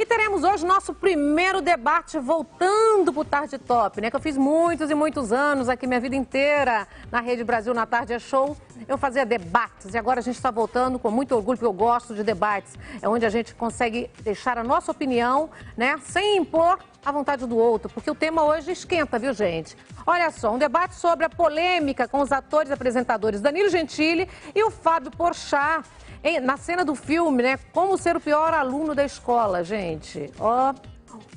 E teremos hoje nosso primeiro debate voltando para o Tarde Top, né? Que eu fiz muitos e muitos anos aqui, minha vida inteira, na Rede Brasil, na Tarde é Show. Eu fazia debates e agora a gente está voltando com muito orgulho, porque eu gosto de debates. É onde a gente consegue deixar a nossa opinião, né? Sem impor a vontade do outro, porque o tema hoje esquenta, viu, gente? Olha só, um debate sobre a polêmica com os atores e apresentadores Danilo Gentili e o Fábio Porchat. Na cena do filme, né? Como ser o pior aluno da escola, gente. Ó,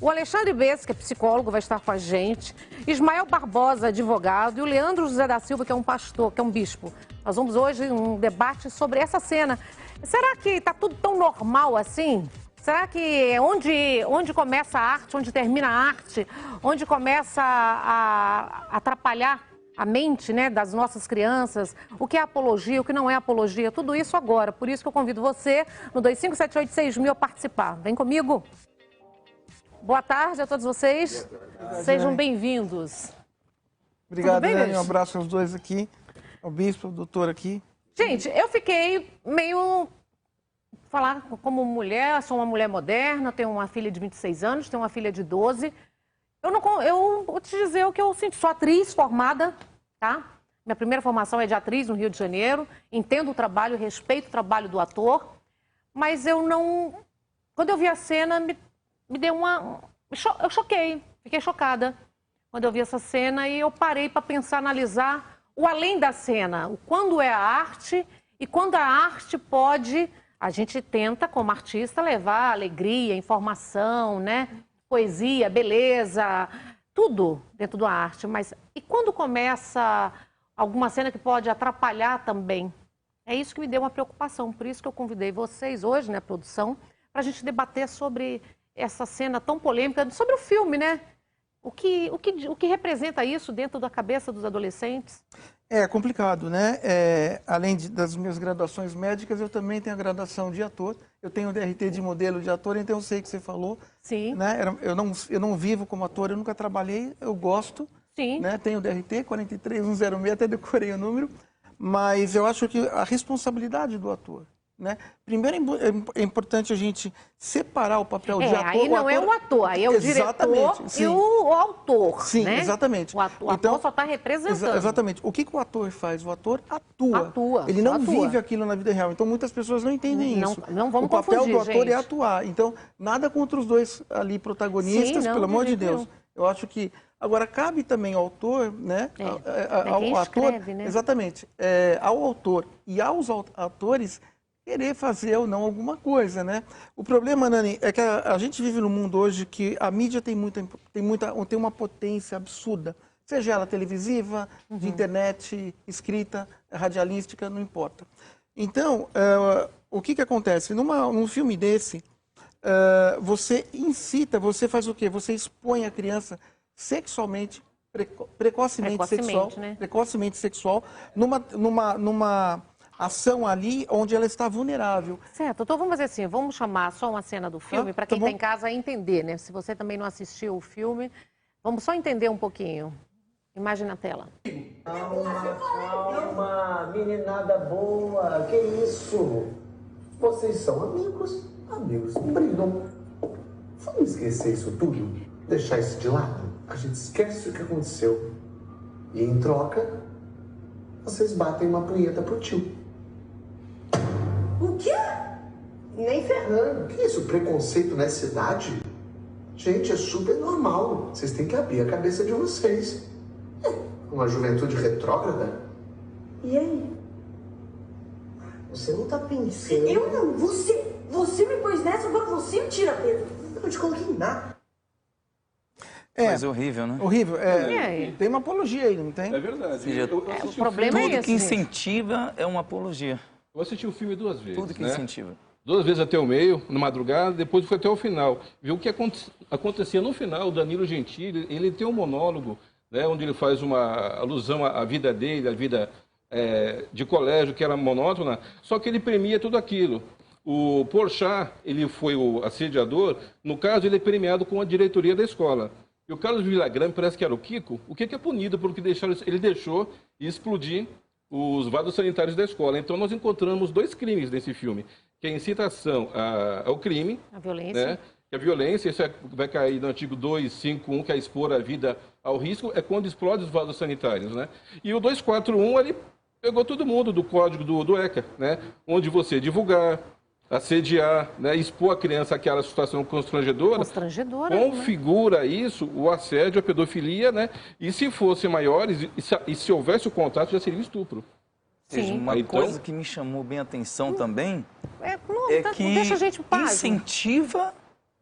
o Alexandre Bess, que é psicólogo, vai estar com a gente. Ismael Barbosa, advogado. E o Leandro José da Silva, que é um pastor, que é um bispo. Nós vamos hoje um debate sobre essa cena. Será que está tudo tão normal assim? Será que é onde começa a arte, onde termina a arte, onde começa a atrapalhar a mente, né, das nossas crianças, o que é apologia, o que não é apologia, tudo isso agora. Por isso que eu convido você, no 25786000, a participar. Vem comigo. Boa tarde a todos vocês. Sejam bem-vindos. Obrigado, Dani. Um abraço aos dois aqui, ao bispo, ao doutor aqui. Gente, eu fiquei meio... Falar como mulher, sou uma mulher moderna, tenho uma filha de 26 anos, tenho uma filha de 12. Eu vou te dizer o que eu sinto. Sou atriz formada, tá? Minha primeira formação é de atriz no Rio de Janeiro. Entendo o trabalho, respeito o trabalho do ator. Mas eu não... Quando eu vi a cena, me deu uma... Eu choquei, fiquei chocada quando eu vi essa cena e eu parei para pensar, analisar o além da cena. O quando é a arte e quando a arte pode... A gente tenta, como artista, levar alegria, informação, né? Poesia, beleza, tudo dentro da arte. Mas e quando começa alguma cena que pode atrapalhar também? É isso que me deu uma preocupação. Por isso que eu convidei vocês hoje, né, produção, para a gente debater sobre essa cena tão polêmica, sobre o filme, né? O que representa isso dentro da cabeça dos adolescentes? É complicado, né? Além das minhas graduações médicas, eu também tenho a graduação de ator. Eu tenho o DRT de modelo de ator, então eu sei o que você falou. Sim. Né? Eu não vivo como ator, eu nunca trabalhei, eu gosto. Sim. Né? Tenho o DRT 43106, até decorei o número. Mas eu acho que a responsabilidade do ator... Né? Primeiro é importante a gente separar o papel de ator. Aí não é o ator, aí é o diretor e o autor. Sim, né? exatamente. O ator só está representando. Exatamente. O que o ator faz? O ator atua. Ele não vive aquilo na vida real. Então muitas pessoas não entendem isso. Não vamos o papel confundir, do ator gente. É atuar. Então, nada contra os dois ali protagonistas, Sim, não, pelo amor de Deus. não. Eu acho que... Agora, cabe também ao autor, né? Quem escreve, ator, né? Exatamente. Ao autor e aos atores... querer fazer ou não alguma coisa, né? O problema, Nani, é que a gente vive num mundo hoje que a mídia tem uma potência absurda. Seja ela televisiva, de internet, escrita, radialística, não importa. Então, o que acontece? Num filme desse, você incita, você faz o quê? Você expõe a criança sexualmente, precocemente sexual, numa ação ali onde ela está vulnerável. Certo, então vamos fazer assim, vamos chamar só uma cena do filme para quem está em casa entender, né? Se você também não assistiu o filme, vamos só entender um pouquinho. Imagem na tela. Calma, meninada boa, que isso? Vocês são amigos, não brigam. Vamos esquecer isso tudo, deixar isso de lado? A gente esquece o que aconteceu. E em troca, vocês batem uma punheta pro tio. O quê? Nem ferrando. Que isso? Preconceito nessa idade? Gente, é super normal. Vocês têm que abrir a cabeça de vocês. Uma juventude retrógrada? E aí? Você não tá pensando... Eu não. Você me pôs nessa, agora você me tira, Pedro. Eu não te coloquei em nada. Mas horrível, né? Horrível. Tem uma apologia aí, não tem? É verdade. O problema é esse. Tudo que incentiva é uma apologia. Eu assisti o filme duas vezes. Tudo que incentiva. 2 vezes até o meio, na madrugada, depois foi até o final. Viu o que acontecia no final. O Danilo Gentili, ele tem um monólogo, né, onde ele faz uma alusão à vida dele, à vida de colégio, que era monótona, só que ele premia tudo aquilo. O Porchat, ele foi o assediador, no caso, ele é premiado com a diretoria da escola. E o Carlos Villagrán, parece que era o Kiko, o que é punido porque ele deixou explodir os vasos sanitários da escola. Então, nós encontramos 2 crimes nesse filme, que é a incitação ao crime, a violência, né? que a violência, isso vai cair no artigo 251, que é expor a vida ao risco, é quando explode os vasos sanitários, né? E o 241, ele pegou todo mundo do código do ECA, né? Onde você divulgar, assediar, né? Expor a criança àquela situação constrangedora, configura isso, o assédio, a pedofilia, né? E se fossem maiores, e se houvesse o contato, já seria estupro. Sim. Uma coisa que me chamou bem a atenção também é que deixa a gente incentiva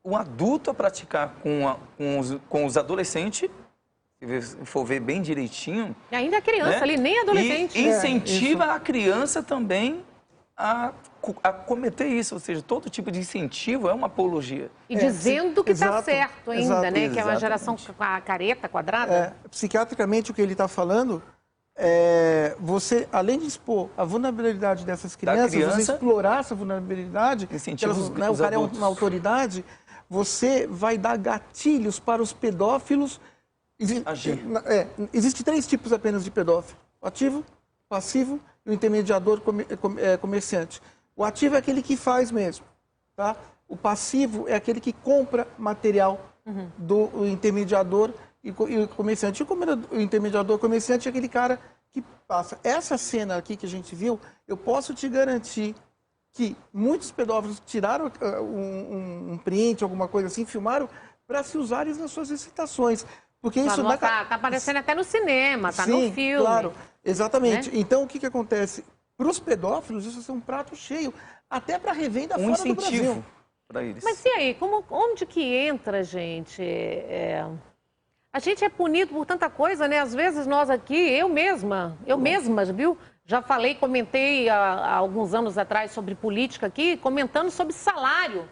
o adulto a praticar com os adolescentes, se for ver bem direitinho. E ainda é criança, né? Ali nem adolescente. E incentiva a criança também a cometer isso, ou seja, todo tipo de incentivo é uma apologia. E dizendo que está certo ainda, né? Que é uma geração careta, quadrada. Psiquiatricamente, o que ele está falando você, além de expor a vulnerabilidade dessas crianças, você explorar essa vulnerabilidade, o cara é uma autoridade, você vai dar gatilhos para os pedófilos. Existem 3 tipos apenas de pedófilo: o ativo, o passivo e o intermediador comerciante. O ativo é aquele que faz mesmo, tá? O passivo é aquele que compra material do intermediador e o comerciante. O intermediador comerciante é aquele cara que passa. Essa cena aqui que a gente viu, eu posso te garantir que muitos pedófilos tiraram um print, alguma coisa assim, filmaram para se usarem nas suas excitações. Porque isso tá aparecendo até no cinema, tá no filme. Claro, exatamente. Né? Então, o que acontece? Para os pedófilos, isso é um prato cheio, até para revenda fora do Brasil. Para eles. Mas e aí, onde que entra, gente? A gente é punido por tanta coisa, né? Às vezes nós aqui, eu mesma, viu? Já comentei há alguns anos atrás sobre política aqui, comentando sobre salário.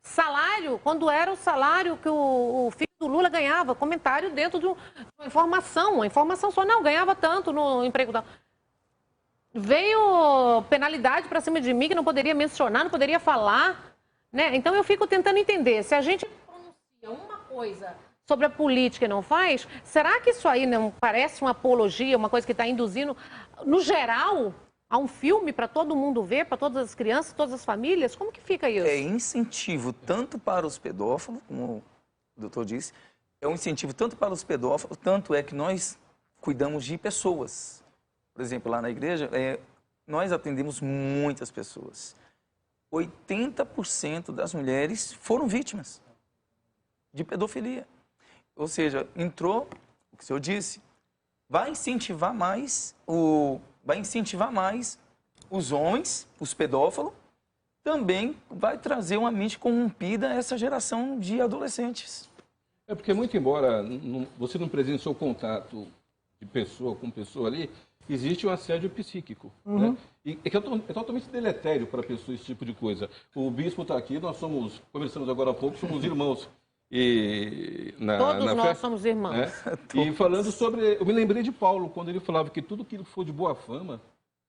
Salário, quando era o salário que o filho do Lula ganhava, comentário dentro de uma informação só, não, ganhava tanto no emprego da... Veio penalidade para cima de mim que não poderia mencionar, não poderia falar, né? Então eu fico tentando entender, se a gente pronuncia uma coisa sobre a política e não faz, será que isso aí não parece uma apologia, uma coisa que está induzindo, no geral, a um filme para todo mundo ver, para todas as crianças, todas as famílias? Como que fica isso? É incentivo tanto para os pedófilos, como o doutor disse, é um incentivo tanto para os pedófilos, tanto é que nós cuidamos de pessoas. Por exemplo, lá na igreja, nós atendemos muitas pessoas. 80% das mulheres foram vítimas de pedofilia. Ou seja, entrou, o que o senhor disse, vai incentivar mais os homens, os pedófilos, também vai trazer uma mente corrompida a essa geração de adolescentes. É porque, muito embora você não presenciou contato de pessoa com pessoa ali, existe um assédio psíquico. Né? E é totalmente deletério para a pessoa esse tipo de coisa. O bispo está aqui, nós conversamos agora há pouco, somos irmãos. Todos nós somos irmãos. E falando sobre... Eu me lembrei de Paulo, quando ele falava que tudo que for de boa fama,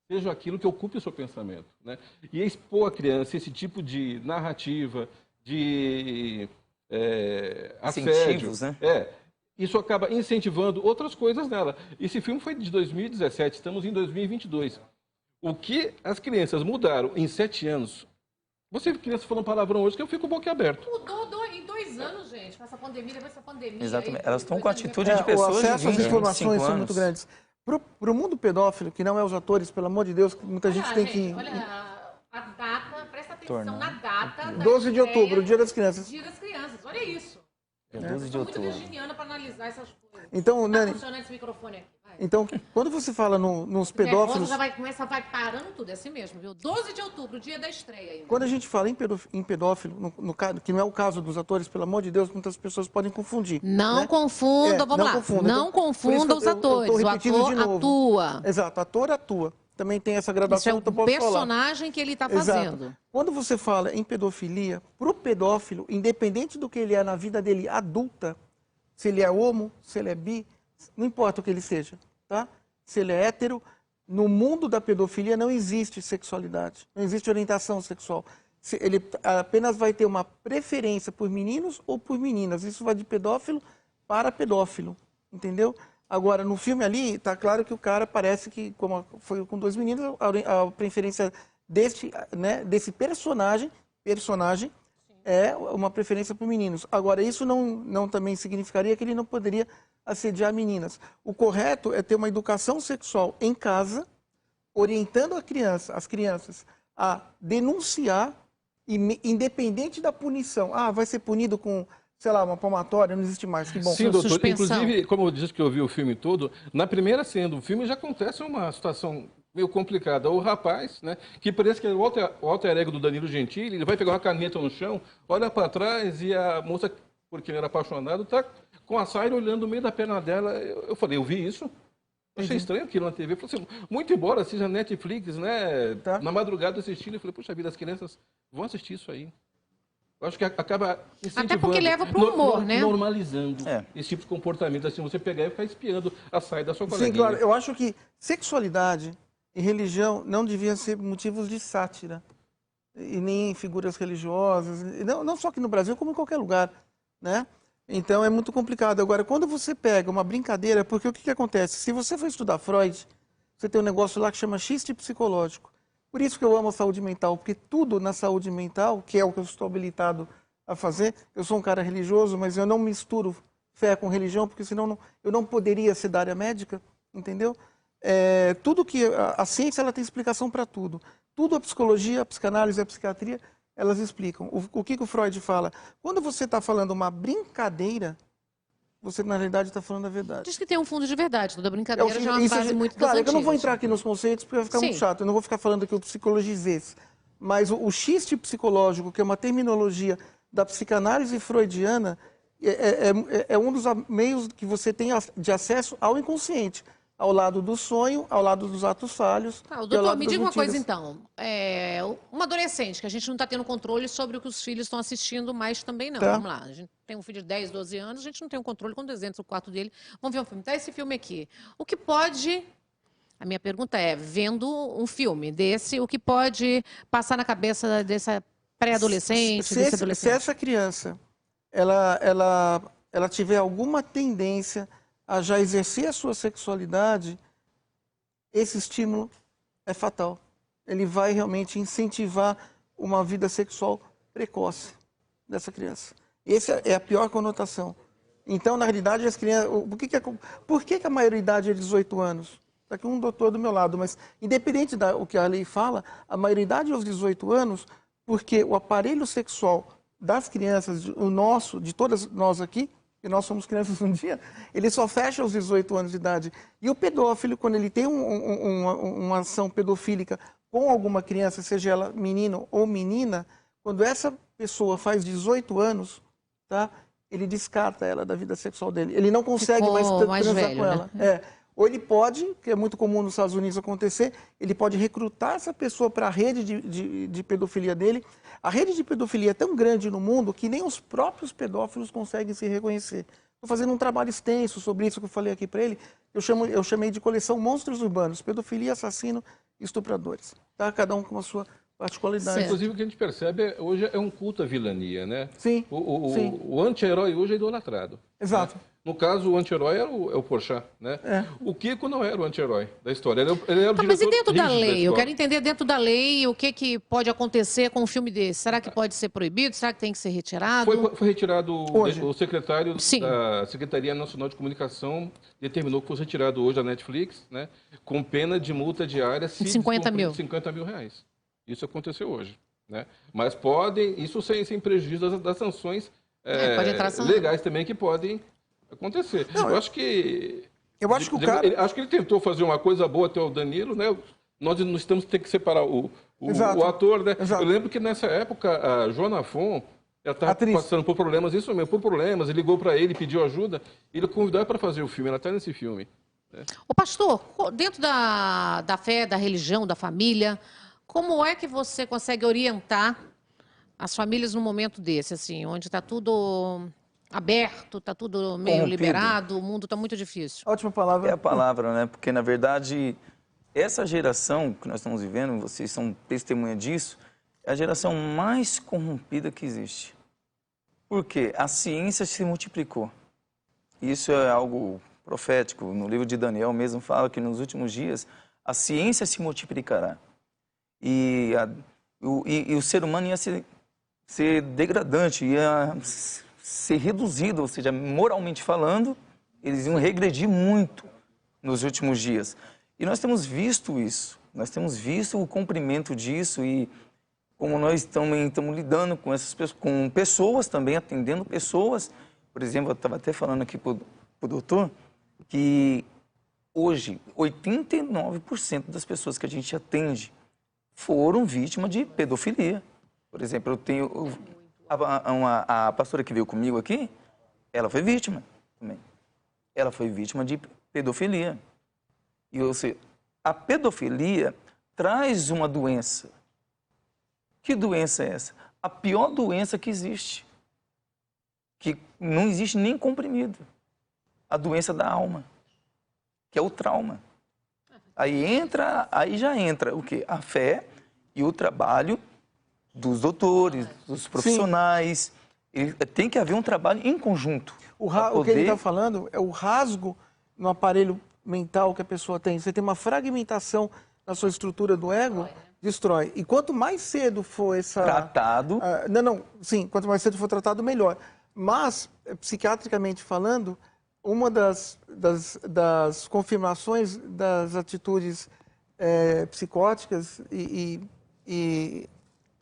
seja aquilo que ocupe o seu pensamento. Né? E expor a criança esse tipo de narrativa, de assédio... Incentivos, né? Isso acaba incentivando outras coisas nela. Esse filme foi de 2017, estamos em 2022. O que as crianças mudaram em 7 anos... Você, criança, falando palavrão hoje, que eu fico boquiaberto. Mudou em 2 anos, gente, com essa pandemia, depois dessa pandemia. Exatamente. Elas estão com a atitude de pessoas de 20, o acesso às informações são anos. muito grandes. Para o mundo pedófilo, que não é os atores, pelo amor de Deus, muita gente tem que... Olha, a data, presta atenção na data. 12 de outubro, Dia das Crianças. Dia das Crianças, olha isso. É 12 de outubro. Muito virginiana para analisar essas coisas. Então, Nani... Tá funcionando esse microfone aqui. Então, quando você fala nos pedófilos... Já vai parando tudo, é assim mesmo, viu? 12 de outubro, dia da estreia ainda. Quando a gente fala em pedófilo, que não é o caso dos atores, pelo amor de Deus, muitas pessoas podem confundir. Não confunda, vamos lá. Não confunda os atores. O ator atua. Exato, ator atua. Também tem essa gradação que eu posso falar. Isso é um personagem que ele está fazendo. Exato. Quando você fala em pedofilia, para o pedófilo, independente do que ele é na vida dele adulta, se ele é homo, se ele é bi, não importa o que ele seja, tá? Se ele é hétero, no mundo da pedofilia não existe sexualidade, não existe orientação sexual. Ele apenas vai ter uma preferência por meninos ou por meninas. Isso vai de pedófilo para pedófilo, entendeu? Agora, no filme ali, está claro que o cara parece que, como foi com 2 meninos, a preferência desse personagem é uma preferência por meninos. Agora, isso não também significaria que ele não poderia assediar meninas. O correto é ter uma educação sexual em casa, orientando as crianças a denunciar, independente da punição. Ah, vai ser punido com, sei lá, uma palmatória, não existe mais, que bom. Sim, doutor. Suspensão. Inclusive, como eu disse que eu vi o filme todo, na primeira cena do filme já acontece uma situação meio complicada. O rapaz, né, que parece que é o alter ego do Danilo Gentili, ele vai pegar uma caneta no chão, olha para trás e a moça, porque ele era apaixonado, está com a saia olhando no meio da perna dela. Eu falei, eu vi isso? Eu achei estranho aquilo na TV. Eu falei assim, muito embora seja Netflix, né, na madrugada assistindo, eu falei, puxa vida, as crianças vão assistir isso aí. Eu acho que acaba incentivando, Até porque leva para o humor, né? Normalizando esse tipo de comportamento, assim, você pegar e ficar espiando a saia da sua coleguinha. Sim, claro. Eu acho que sexualidade e religião não deviam ser motivos de sátira, e nem figuras religiosas, não só aqui no Brasil, como em qualquer lugar, né? Então é muito complicado. Agora, quando você pega uma brincadeira, porque o que acontece? Se você for estudar Freud, você tem um negócio lá que chama xiste psicológico. Por isso que eu amo a saúde mental, porque tudo na saúde mental, que é o que eu estou habilitado a fazer, eu sou um cara religioso, mas eu não misturo fé com religião, porque senão eu não poderia ser da área médica, entendeu? Tudo que a ciência ela tem explicação para tudo. Tudo a psicologia, a psicanálise, a psiquiatria, elas explicam. O que o Freud fala? Quando você está falando uma brincadeira, você na realidade está falando a verdade. Diz que tem um fundo de verdade, toda brincadeira já é uma frase muito das claro, eu não vou antigas. entrar aqui nos conceitos porque vai ficar muito chato, eu não vou ficar falando que eu psicologizei. Mas o xiste psicológico, que é uma terminologia da psicanálise freudiana, é um dos meios que você tem de acesso ao inconsciente, ao lado do sonho, ao lado dos atos falhos. Tá, doutor, me diga uma coisa então. Uma adolescente, que a gente não está tendo controle sobre o que os filhos estão assistindo mais também não. Tá. Vamos lá, a gente tem um filho de 10, 12 anos, a gente não tem um controle quando eles entram no quarto dele. Vamos ver um filme. Tá esse filme aqui. O que pode... A minha pergunta é, vendo um filme desse, o que pode passar na cabeça dessa pré-adolescente, desse adolescente? Se essa criança ela tiver alguma tendência a já exercer a sua sexualidade, esse estímulo é fatal. Ele vai realmente incentivar uma vida sexual precoce dessa criança. Essa é a pior conotação. Então, na realidade, as crianças... Por que a maioridade é 18 anos? Está aqui um doutor do meu lado, mas independente do que a lei fala, a maioridade é aos 18 anos, porque o aparelho sexual das crianças, o nosso, de todas nós aqui, que nós somos crianças um dia, ele só fecha aos 18 anos de idade. E o pedófilo, quando ele tem uma ação pedofílica com alguma criança, seja ela menino ou menina, quando essa pessoa faz 18 anos, tá, ele descarta ela da vida sexual dele. Ele não consegue mais transar velho, com ela. né? Ou ele pode, que é muito comum nos Estados Unidos acontecer, ele pode recrutar essa pessoa para a rede de pedofilia dele. A rede de pedofilia é tão grande no mundo que nem os próprios pedófilos conseguem se reconhecer. Estou fazendo um trabalho extenso sobre isso que eu falei aqui para ele. Eu chamei de coleção Monstros Urbanos, pedofilia, assassino e estupradores. Tá? Cada um com a sua particularidade. Inclusive, o que a gente percebe hoje é um culto à vilania, né? Sim. O anti-herói hoje é idolatrado. Exato. Né? No caso, o anti-herói é o Porchat, né? O Kiko não era o anti-herói da história, ele era o diretor. Mas e dentro da lei? Eu quero entender dentro da lei o que pode acontecer com um filme desse. Será que pode ser proibido? Será que tem que ser retirado? Foi retirado hoje. O secretário Sim. da Secretaria Nacional de Comunicação determinou que fosse retirado hoje da Netflix, né? Com pena de multa diária se 50 mil. 50 mil reais. Isso aconteceu hoje, né? Mas podem, isso sem prejuízo das sanções pode entrar legais também que podem acontecer. Não, eu acho que o cara... acho que ele tentou fazer uma coisa boa até o Danilo, né? Nós não estamos tendo que separar o ator, né? Exato. Eu lembro que nessa época a Joana Fon, ela estava passando por problemas, isso mesmo, por problemas, ele ligou para ele, pediu ajuda, e ele convidou para fazer o filme, ela está nesse filme. Né? Ô pastor, dentro da fé, da religião, da família, como é que você consegue orientar as famílias num momento desse, assim, onde está tudo aberto, está tudo meio Corrompido. liberado, o mundo está muito difícil? Ótima palavra. É a palavra, né? Porque, na verdade, essa geração que nós estamos vivendo, vocês são testemunha disso, é a geração mais corrompida que existe. Por quê? A ciência se multiplicou. Isso é algo profético. No livro de Daniel mesmo fala que nos últimos dias a ciência se multiplicará. E o ser humano ia se ser degradante, ia ser reduzido, ou seja, moralmente falando, eles iam regredir muito nos últimos dias. E nós temos visto isso, nós temos visto o cumprimento disso e como nós também estamos lidando com essas pessoas, com pessoas também, atendendo pessoas. Por exemplo, eu estava até falando aqui para o doutor que hoje 89% das pessoas que a gente atende foram vítimas de pedofilia. Por exemplo, eu tenho a pastora que veio comigo aqui, ela foi vítima também. Ela foi vítima de pedofilia. E ou seja, a pedofilia traz uma doença. Que doença é essa? A pior doença que existe. Que não existe nem comprimido. A doença da alma, que é o trauma. Aí já entra o quê? A fé e o trabalho dos doutores, dos profissionais. Tem que haver um trabalho em conjunto. O que ele está falando é o rasgo no aparelho mental que a pessoa tem. Você tem uma fragmentação na sua estrutura do ego, destrói. E quanto mais cedo for essa... Tratado. Sim, quanto mais cedo for tratado, melhor. Mas, psiquiatricamente falando, uma das confirmações das atitudes psicóticas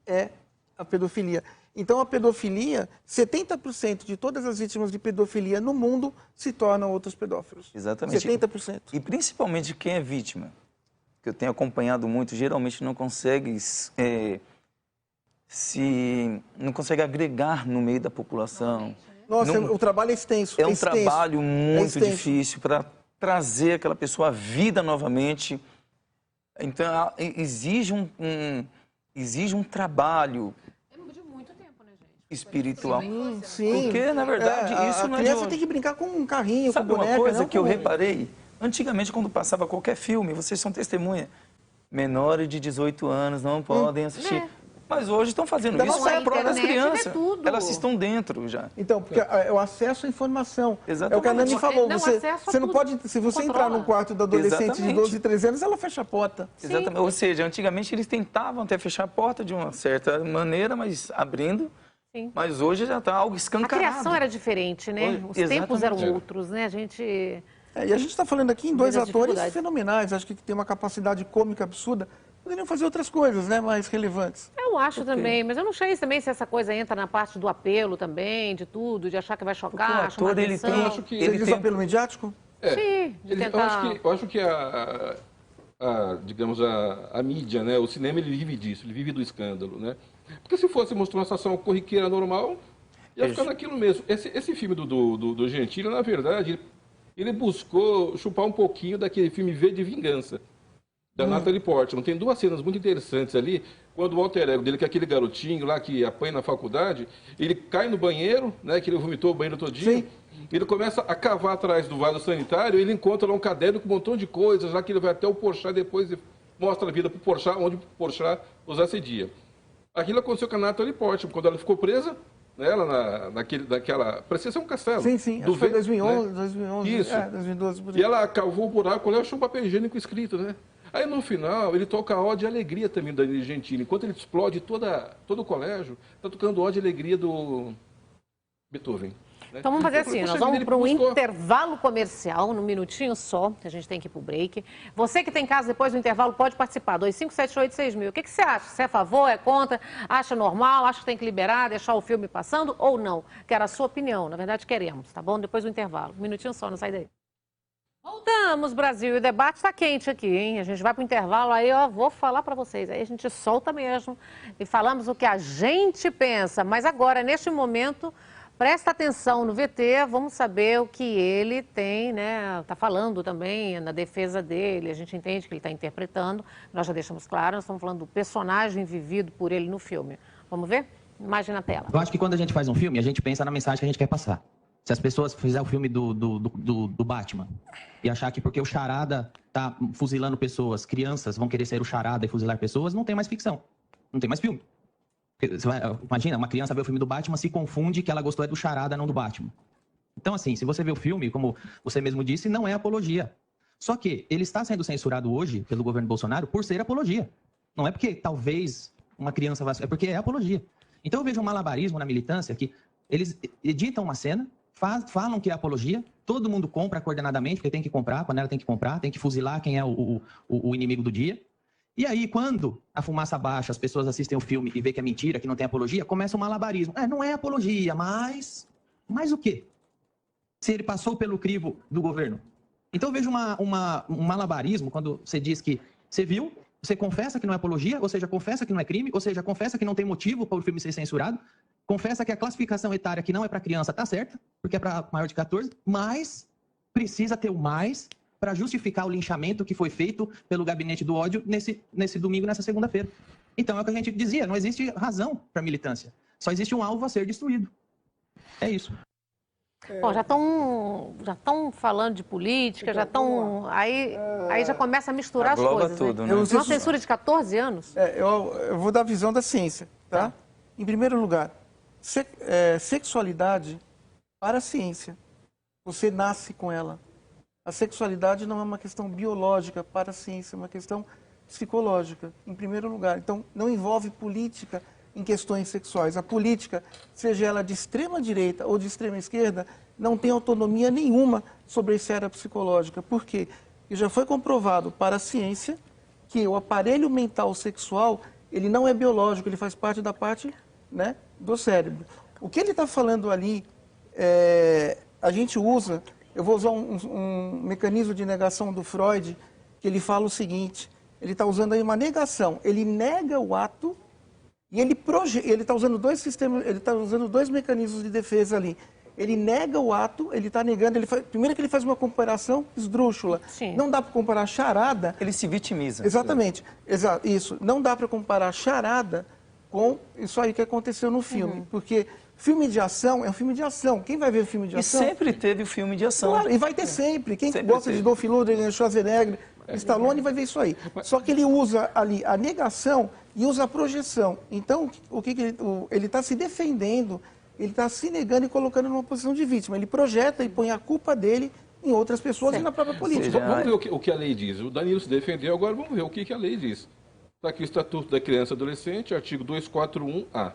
é a pedofilia. Então, a pedofilia, 70% de todas as vítimas de pedofilia no mundo se tornam outros pedófilos. Exatamente. 70%. E principalmente quem é vítima, que eu tenho acompanhado muito, geralmente não consegue não consegue agregar no meio da população. Nossa, o trabalho é extenso. É um trabalho muito difícil para trazer aquela pessoa à vida novamente. Então, exige um trabalho espiritual. Sim. Porque, na verdade, isso não é de A criança hoje. tem que brincar com um carrinho, Sabe com boneca. uma coisa não que eu com- reparei? Antigamente, quando passava qualquer filme, vocês são testemunha, menores de 18 anos não podem assistir. Mas hoje estão fazendo Da isso nossa para as época, a internet crianças. vê tudo. Elas estão dentro já. Então, porque é o acesso à informação. Exatamente. É o que a Nani falou. Não, Você acesso a não tudo. pode... Se você entrar Controla. no quarto do adolescente de Exatamente. 12, 13 anos, ela fecha a porta. Exatamente. Ou seja, antigamente eles tentavam até fechar a porta de uma certa maneira, mas abrindo. Sim. Mas hoje já está algo A escancarado. criação era diferente, né? Hoje, Os tempos exatamente. eram outros, né? A gente... E a gente está falando aqui em dois Vejo a atores dificuldade. fenomenais. Acho que tem uma capacidade cômica absurda. Poderiam fazer outras coisas, né? Mais relevantes. Eu acho também, mas eu não sei também se essa coisa entra na parte do apelo também, de tudo, de achar que vai Porque o chocar, chamar ator, ele atenção. tem- Eu acho que Você Ele diz tem- apelo midiático? Sim, de tentar... Eu acho que digamos, a mídia, né? O cinema, ele vive disso, ele vive do escândalo, né? Porque se fosse mostrar uma situação corriqueira normal, ia ficar naquilo mesmo. Esse filme do Gentili, na verdade, ele buscou chupar um pouquinho daquele filme V de Vingança, da Natalie Portman. Tem duas cenas muito interessantes ali, quando o alter ego dele, que é aquele garotinho lá que apanha na faculdade, ele cai no banheiro, né, que ele vomitou o banheiro todinho, Sim. ele começa a cavar atrás do vaso sanitário, ele encontra lá um caderno com um montão de coisas, lá que ele vai até o Porchat depois e mostra a vida pro Porchat, onde o Porchat os assedia. Aquilo aconteceu com a Natalie Portman, quando ela ficou presa, né, ela naquela... parecia ser um castelo. Sim, sim. Do Acho que foi V, 2011, né? 2011. Isso. 2012. Por E ela cavou o buraco, ela achou um papel higiênico escrito, né? Aí no final, ele toca a Ode e Alegria também do Danilo Gentili. Enquanto ele explode todo o colégio, tá tocando Ode e Alegria do Beethoven. Né? Então vamos fazer Eu falei, assim, nós "Poxa vamos vida, para um ele buscou." intervalo comercial, num minutinho só, que a gente tem que ir para o break. Você que tem casa depois do intervalo pode participar, 25786000. O que você acha? Você é a favor, é contra? Acha normal? Acha que tem que liberar, deixar o filme passando ou não? Quero a sua opinião, na verdade queremos, tá bom? Depois do intervalo. Um minutinho só, não sai daí. Voltamos, Brasil, e o debate está quente aqui, hein? A gente vai para o intervalo, aí eu vou falar para vocês, aí a gente solta mesmo e falamos o que a gente pensa. Mas agora, neste momento, presta atenção no VT, vamos saber o que ele tem, né? Está falando também na defesa dele, a gente entende que ele está interpretando, nós já deixamos claro, nós estamos falando do personagem vivido por ele no filme. Vamos ver? Imagem na tela. Eu acho que quando a gente faz um filme, a gente pensa na mensagem que a gente quer passar. Se as pessoas fizerem o filme do Batman e achar que porque o Charada tá fuzilando pessoas, crianças vão querer ser o Charada e fuzilar pessoas, não tem mais ficção. Não tem mais filme. Porque imagina, uma criança vê o filme do Batman, se confunde que ela gostou é do Charada, não do Batman. Então, assim, se você vê o filme, como você mesmo disse, não é apologia. Só que ele está sendo censurado hoje pelo governo Bolsonaro por ser apologia. Não é porque talvez uma criança vá... É porque é apologia. Então eu vejo um malabarismo na militância que eles editam uma cena, falam que é apologia, todo mundo compra coordenadamente, porque tem que comprar, a panela tem que comprar, tem que fuzilar quem é o inimigo do dia. E aí, quando a fumaça baixa, as pessoas assistem o filme e vê que é mentira, que não tem apologia, começa um malabarismo. Não é apologia, mas o quê? Se ele passou pelo crivo do governo. Então eu vejo um malabarismo quando você diz que você viu, você confessa que não é apologia, ou seja, confessa que não é crime, ou seja, confessa que não tem motivo para o filme ser censurado, confessa que a classificação etária que não é para criança está certa, porque é para maior de 14, mas precisa ter o mais para justificar o linchamento que foi feito pelo gabinete do ódio nesse domingo, nessa segunda-feira. Então é o que a gente dizia, não existe razão para militância, só existe um alvo a ser destruído. É isso. Bom, já estão falando de política, já estão... Aí já começa a misturar as coisas, tudo, né? né? Uma censura de 14 anos? Eu vou dar a visão da ciência, tá? Em primeiro lugar, sexualidade para a ciência. Você nasce com ela. A sexualidade não é uma questão biológica para a ciência, é uma questão psicológica, em primeiro lugar. Então, não envolve política em questões sexuais. A política, seja ela de extrema direita ou de extrema esquerda, não tem autonomia nenhuma sobre a esfera psicológica. Por quê? Porque já foi comprovado para a ciência que o aparelho mental sexual, ele não é biológico, ele faz parte da parte, né, do cérebro. O que ele está falando ali, a gente usa... Eu vou usar um mecanismo de negação do Freud, que ele fala o seguinte, ele está usando aí uma negação, ele nega o ato e ele está usando dois sistemas, ele está usando dois mecanismos de defesa ali. Ele nega o ato, ele está negando, primeiro que ele faz uma comparação esdrúxula. Sim. Não dá para comparar charada... Ele se vitimiza. Exatamente, isso. Não dá para comparar charada com isso aí que aconteceu no filme, porque... Filme de ação é um filme de ação. Quem vai ver filme de ação? E sempre teve o filme de ação. Claro, e vai ter sempre. Quem sempre gosta de Dolph Lundgren, Schwarzenegger, Stallone vai ver isso aí. Só que ele usa ali a negação e usa a projeção. Então, ele está se defendendo, ele está se negando e colocando numa posição de vítima. Ele projeta e põe a culpa dele em outras pessoas e na própria política. Vamos ver o que a lei diz. O Danilo se defendeu, agora vamos ver o que a lei diz. Está aqui o Estatuto da Criança e Adolescente, artigo 241-A.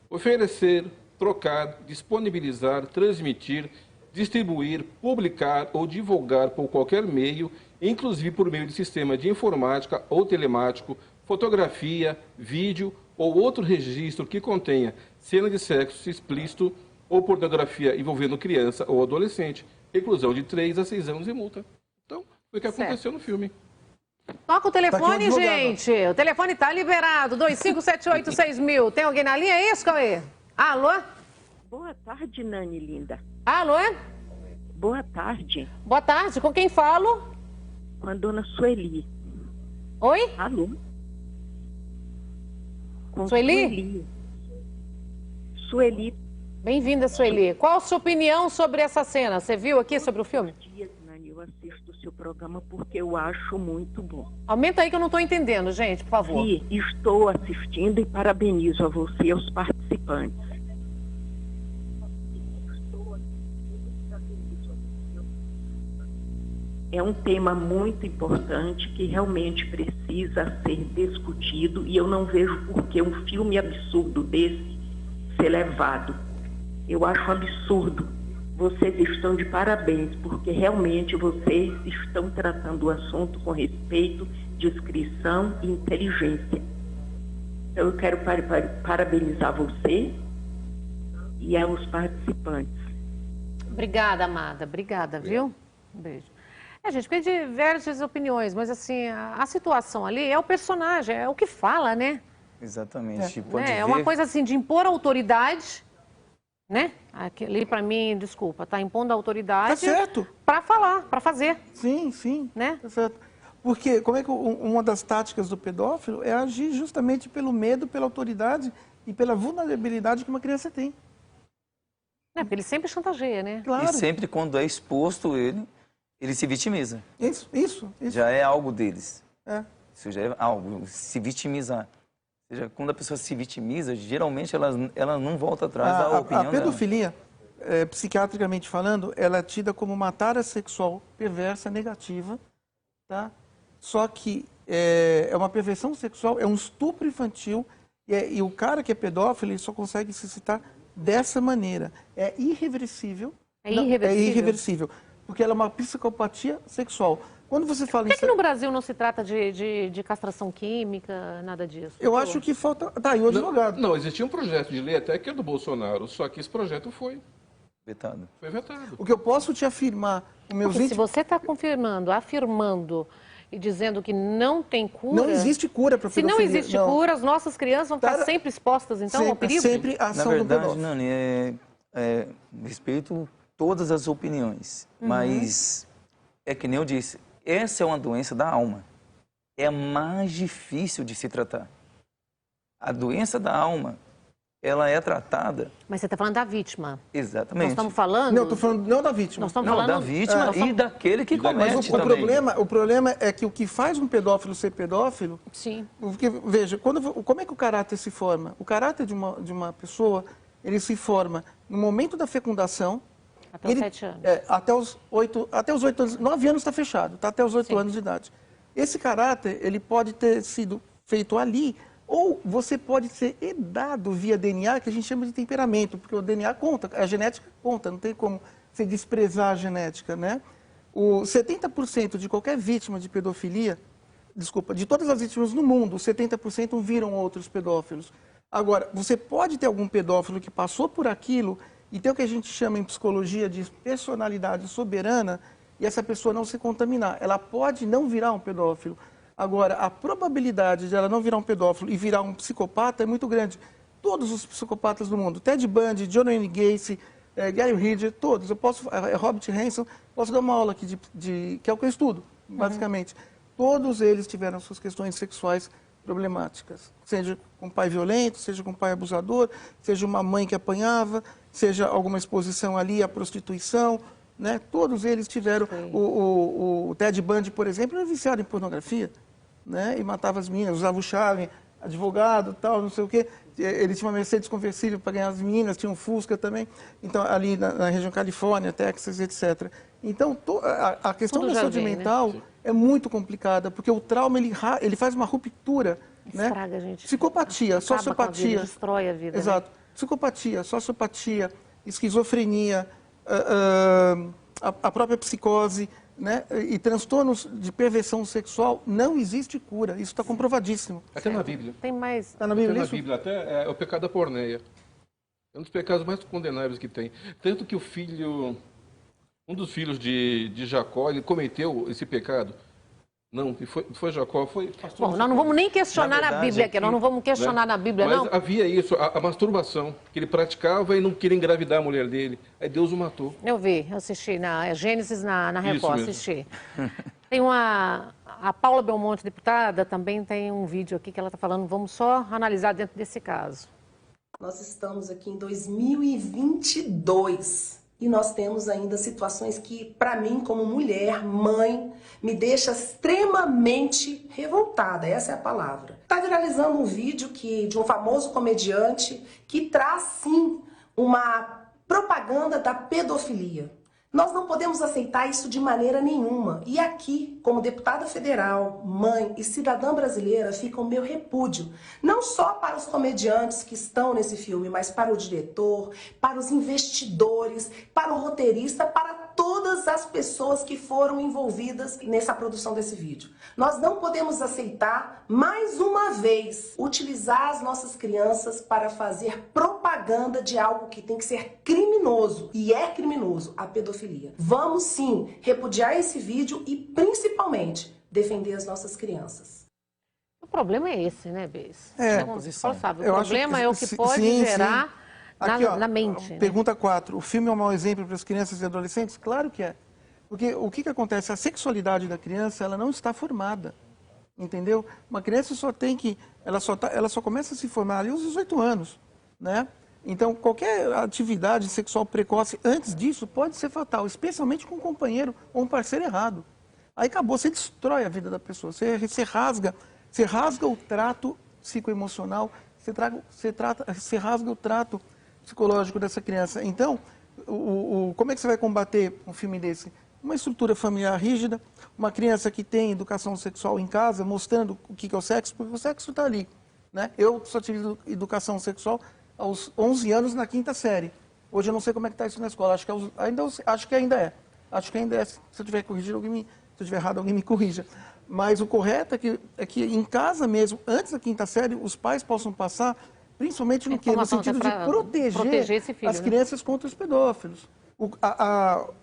Oferecer, trocar, disponibilizar, transmitir, distribuir, publicar ou divulgar por qualquer meio, inclusive por meio de sistema de informática ou telemático, fotografia, vídeo ou outro registro que contenha cena de sexo explícito ou pornografia envolvendo criança ou adolescente, reclusão de 3 a 6 anos e multa. Então, foi o que aconteceu no filme. Toca o telefone, gente. O telefone está liberado. 25786000. Tem alguém na linha? É isso, Cauê? Alô? Boa tarde, Nani linda. Alô? Boa tarde. Boa tarde. Com quem falo? Com a dona Sueli. Oi? Alô? Com Sueli? Sueli. Bem-vinda, Sueli. Qual a sua opinião sobre essa cena? Você viu aqui sobre o filme? Todos os dias, Nani, eu assisto o seu programa porque eu acho muito bom. Aumenta aí que eu não estou entendendo, gente, por favor. E estou assistindo e parabenizo a você e aos participantes. É um tema muito importante que realmente precisa ser discutido e eu não vejo por que um filme absurdo desse ser levado. Eu acho absurdo. Vocês estão de parabéns, porque realmente vocês estão tratando o assunto com respeito, discrição e inteligência. Então, eu quero parabenizar você e aos participantes. Obrigada, amada. Obrigada, viu? Um beijo. Gente, porque tem diversas opiniões, mas assim, a situação ali é o personagem, é o que fala, né? Exatamente. É uma coisa assim de impor autoridade, né? Ali para mim, desculpa, tá impondo a autoridade. Tá certo. Para falar, para fazer. Sim. Né? Tá certo. Porque como é que uma das táticas do pedófilo é agir justamente pelo medo, pela autoridade e pela vulnerabilidade que uma criança tem. Porque ele sempre chantageia, né? Claro. E sempre quando é exposto ele se vitimiza. Isso. Já é algo deles. Isso já é algo, se vitimizar. Ou seja, quando a pessoa se vitimiza, geralmente ela não volta atrás da opinião dela. A pedofilia, psiquiatricamente falando, ela é tida como uma tara sexual perversa, negativa, tá? Só que é uma perversão sexual, é um estupro infantil E o cara que é pedófilo, ele só consegue se citar dessa maneira. É irreversível. É irreversível? É irreversível, porque ela é uma psicopatia sexual. Quando você fala Por que no Brasil não se trata de castração química, nada disso? Eu acho que falta... Tá aí o advogado. Não, existia um projeto de lei até que é do Bolsonaro, só que esse projeto foi vetado. O que eu posso te afirmar... Se você está afirmando e dizendo que não tem cura... Não existe cura para pedofilia. Se não existe cura, as nossas crianças vão estar sempre expostas, então, ao perigo? Sempre a ação Na verdade, do pedófilo. Nani, respeito todas as opiniões, mas é que nem eu disse, essa é uma doença da alma. É mais difícil de se tratar. A doença da alma, ela é tratada... Mas você está falando da vítima. Exatamente. Nós estamos falando... Não, estou falando não da vítima. Nós estamos falando da vítima e daquele que comete Mas também. o problema é que o que faz um pedófilo ser pedófilo... Sim. Porque, veja, como é que o caráter se forma? O caráter de uma pessoa, ele se forma no momento da fecundação... Até os 7 anos. Até os 8 anos. 9 anos está fechado, está até os 8 anos de idade. Esse caráter, ele pode ter sido feito ali, ou você pode ser herdado via DNA, que a gente chama de temperamento, porque o DNA conta, a genética conta, não tem como você desprezar a genética, né? O 70% de qualquer vítima de pedofilia, de todas as vítimas no mundo, 70% viram outros pedófilos. Agora, você pode ter algum pedófilo que passou por aquilo e tem o que a gente chama em psicologia de personalidade soberana, e essa pessoa não se contaminar. Ela pode não virar um pedófilo. Agora, a probabilidade de ela não virar um pedófilo e virar um psicopata é muito grande. Todos os psicopatas do mundo, Ted Bundy, John Wayne Gacy, Gary Ridgway, todos. Eu posso, Robert Hansen, posso dar uma aula aqui que é o que eu estudo, basicamente. Todos eles tiveram suas questões sexuais problemáticas, seja com pai violento, seja com pai abusador, seja uma mãe que apanhava, seja alguma exposição ali à prostituição, né? Todos eles tiveram. O Ted Bundy, por exemplo, era viciado em pornografia, né? E matava as meninas, usava o charme, advogado, tal, não sei o quê. Ele tinha uma Mercedes conversível para ganhar as meninas, tinha um Fusca também, então ali na região Califórnia, Texas, etc. Então, a questão da saúde mental é muito complicada, porque o trauma, ele faz uma ruptura, né? Estraga, gente. Psicopatia, sociopatia. Destrói a vida. Exato. Né? Psicopatia, sociopatia, esquizofrenia, a própria psicose, né? E transtornos de perversão sexual, não existe cura. Isso está comprovadíssimo. Até na Bíblia. Tem mais... Está na Bíblia isso? Na Bíblia até é o pecado da porneia. É um dos pecados mais condenáveis que tem. Tanto que um dos filhos de Jacó, ele cometeu esse pecado. Não, foi Jacó, foi... Bom, nós não vamos nem questionar na Bíblia aqui, nós não vamos questionar na Bíblia, não. Mas havia isso, a masturbação, que ele praticava e não queria engravidar a mulher dele. Aí Deus o matou. Eu assisti na Gênesis, na Record, assisti. Tem a Paula Belmonte, deputada, também tem um vídeo aqui que ela está falando, vamos só analisar dentro desse caso. Nós estamos aqui em 2022 e nós temos ainda situações que, para mim, como mulher, mãe, me deixa extremamente revoltada, essa é a palavra. Está viralizando um vídeo de um famoso comediante que traz, sim, uma propaganda da pedofilia. Nós não podemos aceitar isso de maneira nenhuma. E aqui, como deputada federal, mãe e cidadã brasileira, fica o meu repúdio. Não só para os comediantes que estão nesse filme, mas para o diretor, para os investidores, para o roteirista, para todas as pessoas que foram envolvidas nessa produção desse vídeo. Nós não podemos aceitar, mais uma vez, utilizar as nossas crianças para fazer propaganda de algo que tem que ser criminoso. E é criminoso, a pedofilia. Vamos sim repudiar esse vídeo e principalmente defender as nossas crianças. O problema é esse, né, Bess? O Eu problema é o que pode gerar na mente. Pergunta 4. O filme é um mau exemplo para as crianças e adolescentes? Claro que é. Porque o que acontece? A sexualidade da criança, ela não está formada. Entendeu? Uma criança ela só começa a se formar ali aos 18 anos, né? Então, qualquer atividade sexual precoce antes disso pode ser fatal, especialmente com um companheiro ou um parceiro errado. Aí acabou, você destrói a vida da pessoa, você rasga o trato psicoemocional, você rasga o trato psicológico dessa criança. Então, como é que você vai combater um filme desse? Uma estrutura familiar rígida, uma criança que tem educação sexual em casa, mostrando o que é o sexo, porque o sexo está ali. né? Eu só tive educação sexual aos 11 anos na 5ª série. Hoje eu não sei como é que está isso na escola. Acho que ainda é. Acho que ainda é. Se eu tiver corrigido, se eu estiver errado, alguém me corrija. Mas o correto é que em casa mesmo, antes da 5ª série, os pais possam passar, principalmente no sentido de proteger as crianças contra os pedófilos.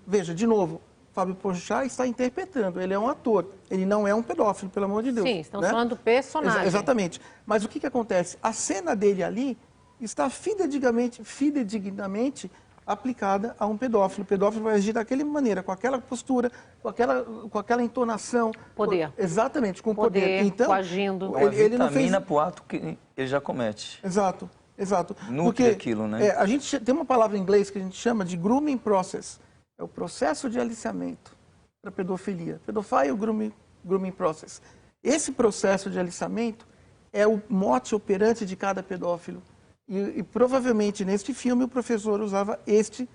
Veja, de novo, Fábio Porchat está interpretando, ele é um ator, ele não é um pedófilo, pelo amor de Deus. Sim, estamos falando do personagem. Exatamente. Mas o que acontece? A cena dele ali está fidedignamente aplicada a um pedófilo. O pedófilo vai agir daquela maneira, com aquela postura, com aquela entonação. Poder. Exatamente, com poder. Então, coagindo. Ele não fez... para o ato que ele já comete. Exato. Nutre aquilo, né? A gente tem uma palavra em inglês que a gente chama de grooming process. É o processo de aliciamento para pedofilia. Pedophile grooming process. Esse processo de aliciamento é o mote operante de cada pedófilo. E provavelmente neste filme o professor usava este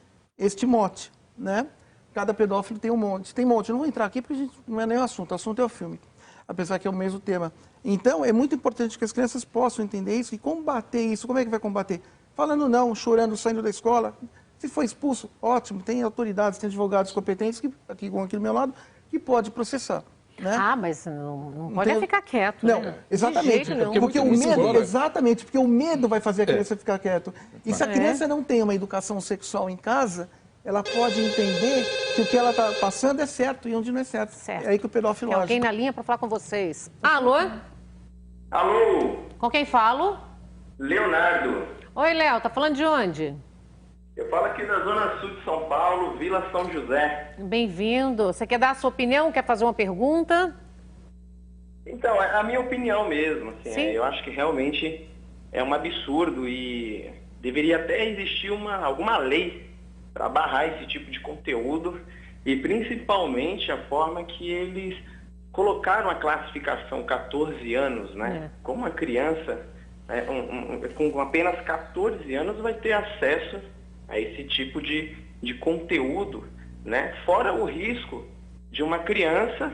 mote, né? Cada pedófilo tem um monte. Eu não vou entrar aqui porque não é nem o assunto é o filme. Apesar que é o mesmo tema. Então, é muito importante que as crianças possam entender isso e combater isso. Como é que vai combater? Falando não, chorando, saindo da escola. Se for expulso, ótimo. Tem autoridades, tem advogados competentes, aqui do meu lado, que pode processar. Né? Mas não pode ficar quieto. Não, né? exatamente. Porque o medo vai fazer a criança ficar quieto. E se a criança não tem uma educação sexual em casa, ela pode entender que o que ela está passando é certo e onde não é certo. É aí que o pedófilo age. Tem alguém na linha para falar com vocês. Alô? Alô? Com quem falo? Leonardo. Oi, Léo. Tá falando de onde? Eu falo aqui da Zona Sul de São Paulo, Vila São José. Bem-vindo. Você quer dar a sua opinião? Quer fazer uma pergunta? Então, é a minha opinião mesmo. Assim, eu acho que realmente é um absurdo e deveria até existir alguma lei para barrar esse tipo de conteúdo e principalmente a forma que eles colocaram a classificação 14 anos, né? Como uma criança com apenas 14 anos vai ter acesso a esse tipo de conteúdo, né? Fora o risco de uma criança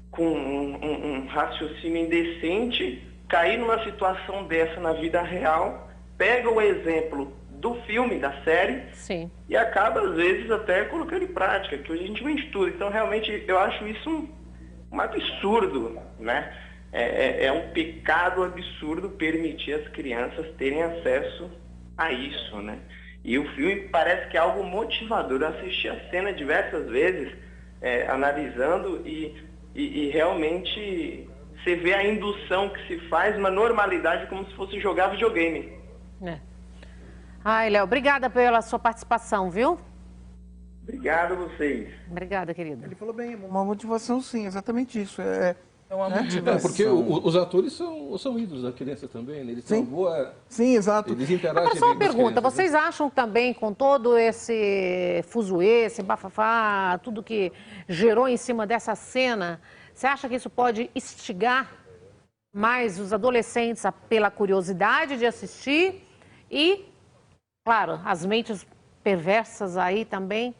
com um raciocínio indecente cair numa situação dessa na vida real, pega o exemplo do filme, da série, e acaba, às vezes, até colocando em prática, que hoje a gente não estuda. Então, realmente, eu acho isso um absurdo, né? É um pecado absurdo permitir as crianças terem acesso a isso, né? E o filme parece que é algo motivador. Eu assisti a cena diversas vezes, analisando, e realmente você vê a indução que se faz, uma normalidade como se fosse jogar videogame. Ai, Léo, obrigada pela sua participação, viu? Obrigado a vocês. Obrigada, querido. Ele falou bem, uma motivação sim, exatamente isso. É uma motivação. Porque os atores são ídolos da criança também, né? Eles têm boa... Sim, exato. Eles interagem. Agora, só uma pergunta, vocês acham também, com todo esse fuzuê, esse bafafá, tudo que gerou em cima dessa cena, você acha que isso pode instigar mais os adolescentes pela curiosidade de assistir e, claro, as mentes perversas aí também,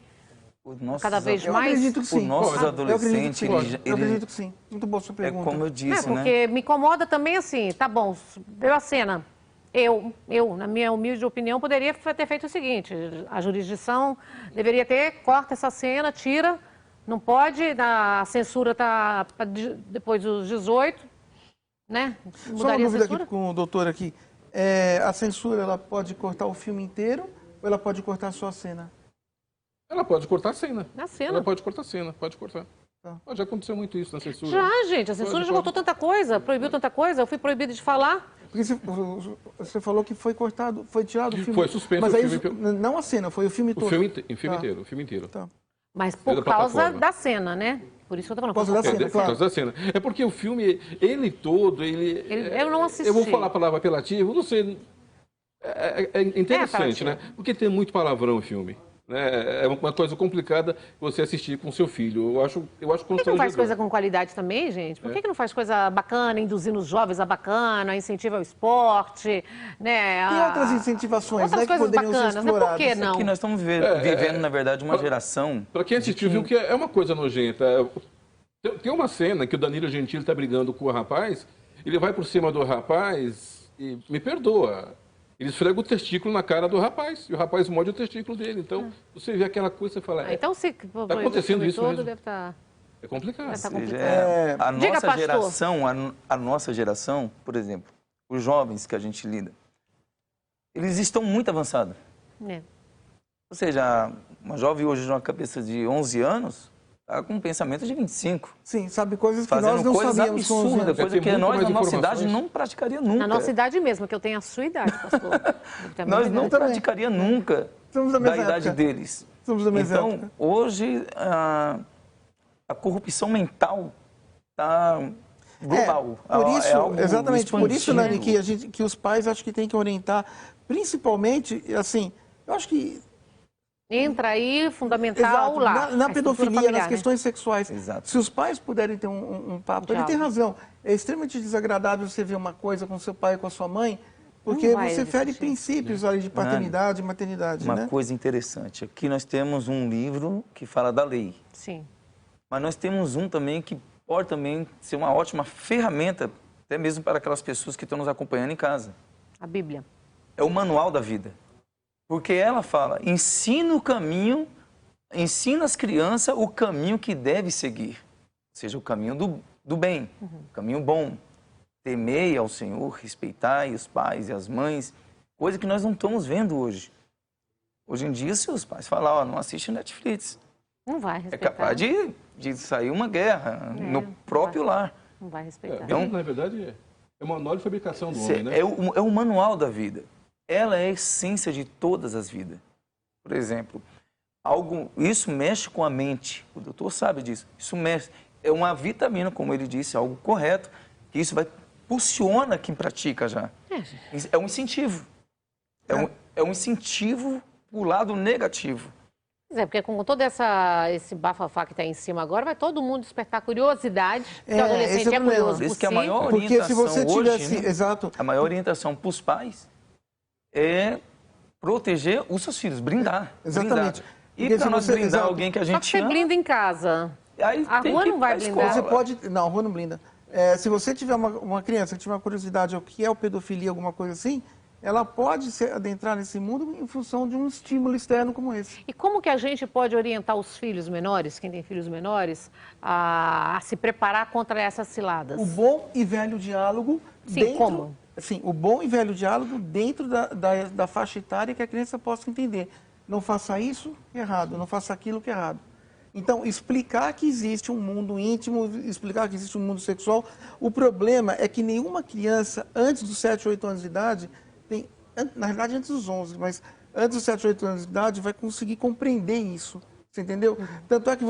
cada vez mais? Eu acredito que sim. Os nossos adolescentes... Eu acredito que sim. Muito boa sua pergunta. É como eu disse, porque me incomoda também assim, tá bom, deu a cena. Eu, na minha humilde opinião, poderia ter feito o seguinte, a jurisdição deveria corta essa cena, tira, não pode, a censura tá depois dos 18, né? Só uma dúvida aqui com o doutor aqui. A censura, ela pode cortar o filme inteiro ou ela pode cortar só a cena? Ela pode cortar a cena. Na cena? Ela pode cortar a cena, pode cortar. Já aconteceu muito isso na censura. Já, gente, a censura já cortou tanta coisa, proibiu tanta coisa, eu fui proibido de falar. Porque você falou que foi cortado, foi tirado o filme. Foi suspenso mas o aí, filme. Não a cena, foi o filme todo. O filme inteiro. Tá. Mas por causa da cena, né? Por isso que eu tô falando. Por causa da cena, claro. Por causa da cena. É porque o filme, ele todo, eu não assisti. Eu vou falar a palavra apelativo, não sei. É interessante, né? Porque tem muito palavrão o filme. É uma coisa complicada você assistir com seu filho. Eu acho Por que não faz coisa com qualidade também, gente? Por que não faz coisa bacana, induzindo os jovens a bacana, incentiva ao esporte, né? Tem outras incentivações, outras coisas que poderiam bacanas, ser exploradas. Mas por que não? Que nós estamos vivendo, na verdade, uma geração... Para quem assistiu, viu que é uma coisa nojenta. Tem uma cena que o Danilo Gentili está brigando com o rapaz, ele vai por cima do rapaz e me perdoa, ele esfrega o testículo na cara do rapaz, e o rapaz morde o testículo dele. Então, você vê aquela coisa, você fala... Então, se está acontecendo isso mesmo. deve estar... É complicado. A nossa geração, por exemplo, os jovens que a gente lida, eles estão muito avançados. Ou seja, uma jovem hoje de uma cabeça de 11 anos está com um pensamento de 25. Sim, sabe coisas que nós não sabíamos. Absurda, coisa que nós, na nossa idade, não praticaria nunca. Na nossa idade mesmo, que eu tenho a sua idade, pastor. Nós não praticaria nunca da idade deles. Somos da mesma época. Então, hoje, a corrupção mental está global. Por isso, algo exatamente, expandido. por isso, Nani, que os pais acho que têm que orientar, principalmente, assim, eu acho que... Entra aí, fundamental, Exato, lá. na pedofilia, familiar, nas questões sexuais. Exato. Se os pais puderem ter um papo, ele tem razão. É extremamente desagradável você ver uma coisa com seu pai e com a sua mãe, porque você fere princípios ali de paternidade e maternidade. Uma coisa interessante, aqui nós temos um livro que fala da lei. Sim. Mas nós temos um também que pode também ser uma ótima ferramenta, até mesmo para aquelas pessoas que estão nos acompanhando em casa. A Bíblia. É o manual da vida. Porque ela fala, ensina o caminho, ensina as crianças o caminho que deve seguir. Ou seja, o caminho do bem, o caminho bom. Temei ao Senhor, respeitai os pais e as mães, coisa que nós não estamos vendo hoje. Hoje em dia, se os pais falam, não assiste Netflix, não vai respeitar. É capaz de sair uma guerra no próprio lar. Não vai respeitar. Então, na verdade, é o manual de fabricação do homem, né? É o manual da vida. Ela é a essência de todas as vidas. Por exemplo, isso mexe com a mente. O doutor sabe disso. Isso mexe. É uma vitamina, como ele disse, algo correto, que isso impulsiona quem pratica já. É um incentivo. É um incentivo para o lado negativo. Porque com todo esse bafafá que está em cima agora, vai todo mundo despertar curiosidade. O adolescente é curioso por si. Que a maior orientação hoje, exato. A maior orientação para os pais é proteger os seus filhos, blindar. Exatamente. E para nós blindar alguém que a gente ama... Só que você blinda em casa. Aí a rua não vai blindar. Você pode... Não, a rua não blinda. Se você tiver uma criança que tiver uma curiosidade ao que é o pedofilia, alguma coisa assim, ela pode adentrar nesse mundo em função de um estímulo externo como esse. E como que a gente pode orientar os filhos menores, quem tem filhos menores, a se preparar contra essas ciladas? O bom e velho diálogo... Sim, como? Sim, o bom e velho diálogo dentro da faixa etária que a criança possa entender. Não faça isso, que é errado. Não faça aquilo, que é errado. Então, explicar que existe um mundo íntimo, explicar que existe um mundo sexual. O problema é que nenhuma criança, antes dos 7, 8 anos de idade, na verdade antes dos 11, mas antes dos 7, 8 anos de idade, vai conseguir compreender isso. Você entendeu? Tanto é que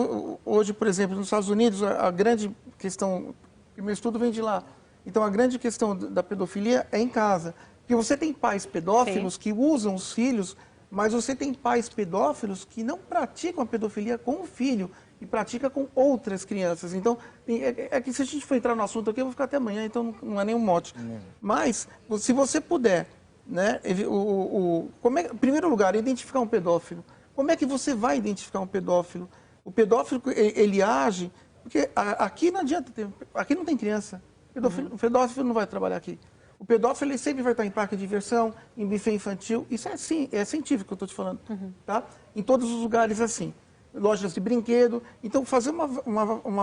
hoje, por exemplo, nos Estados Unidos, a grande questão, o meu estudo vem de lá. Então, a grande questão da pedofilia é em casa. Porque você tem pais pedófilos que usam os filhos, mas você tem pais pedófilos que não praticam a pedofilia com o filho e praticam com outras crianças. Então, é que se a gente for entrar no assunto aqui, eu vou ficar até amanhã, então não é nenhum mote. Mas, se você puder, né, em primeiro lugar, identificar um pedófilo. Como é que você vai identificar um pedófilo? O pedófilo, ele age... Porque aqui não adianta, aqui não tem criança. O pedófilo não vai trabalhar aqui. O pedófilo ele sempre vai estar em parque de diversão, em buffet infantil. Isso é científico que eu estou te falando. Tá? Em todos os lugares assim. Lojas de brinquedo. Então, fazer uma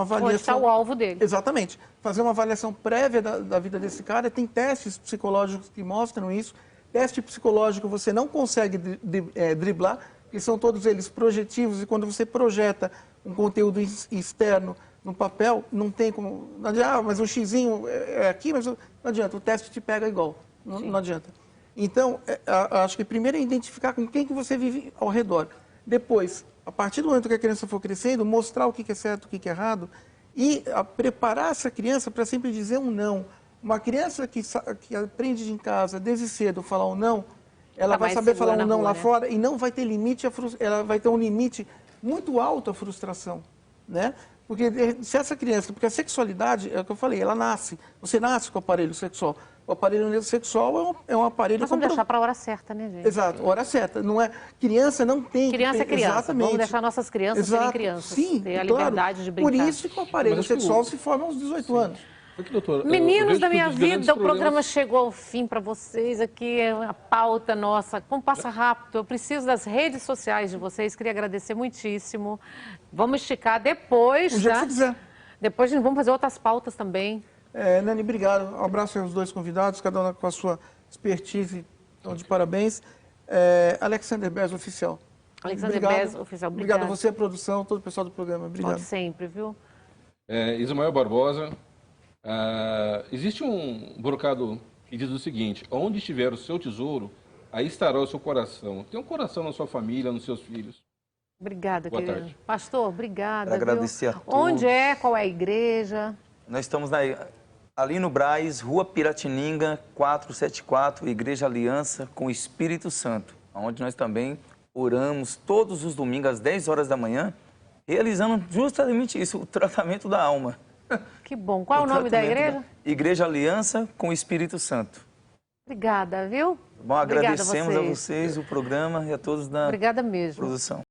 avaliação... Onde está o alvo dele. Exatamente. Fazer uma avaliação prévia da vida desse cara. Tem testes psicológicos que mostram isso. Teste psicológico você não consegue driblar, porque são todos eles projetivos. E quando você projeta um conteúdo externo no papel, não tem como... Não adianta, mas o xizinho é aqui, mas não adianta, o teste te pega igual, não adianta. Então, acho que primeiro é identificar com quem que você vive ao redor. Depois, a partir do momento que a criança for crescendo, mostrar o que é certo, o que é errado, e preparar essa criança para sempre dizer um não. Uma criança que aprende em casa, desde cedo, falar um não, ela vai saber falar um não lá fora e não vai ter limite, ela vai ter um limite muito alto à frustração, né? Porque se essa criança, porque a sexualidade, é o que eu falei, ela nasce, você nasce com o aparelho sexual. O aparelho sexual é um aparelho... Mas vamos deixar para a hora certa, né, gente? Exato, hora certa. Não é, criança não tem... Criança é criança. Exatamente. Vamos deixar nossas crianças serem crianças. Sim, ter a liberdade de brincar. Por isso que o aparelho sexual se forma aos 18 anos. Aqui, doutora, Meninos da minha um dos grandes vida, o programa problemas- chegou ao fim para vocês aqui, a pauta nossa, como passa rápido, eu preciso das redes sociais de vocês, queria agradecer muitíssimo. Vamos esticar depois, O dia que tá? você quiser. Depois vamos fazer outras pautas também. Nani, obrigado. Um abraço aos dois convidados, cada um com a sua expertise. Então, de parabéns. Alexander Bez, oficial. Alexander Bez, oficial, Obrigado a obrigado. você, a produção, todo o pessoal do programa. Obrigado. Pode sempre, viu? Ismael Barbosa, existe um brocado que diz o seguinte: onde estiver o seu tesouro, aí estará o seu coração. Tem um coração na sua família, nos seus filhos. Obrigada, Boa querido. tarde. Pastor, obrigada. Quero viu? agradecer a todos. Onde é? Qual é a igreja? Nós estamos ali no Brás, Rua Piratininga, 474, Igreja Aliança com o Espírito Santo, onde nós também oramos todos os domingos às 10 horas da manhã, realizando justamente isso, o tratamento da alma. Que bom. Qual é o nome da igreja? Igreja Aliança com o Espírito Santo. Obrigada, viu? Bom, Obrigada agradecemos a vocês o programa e a todos da Obrigada mesmo. produção.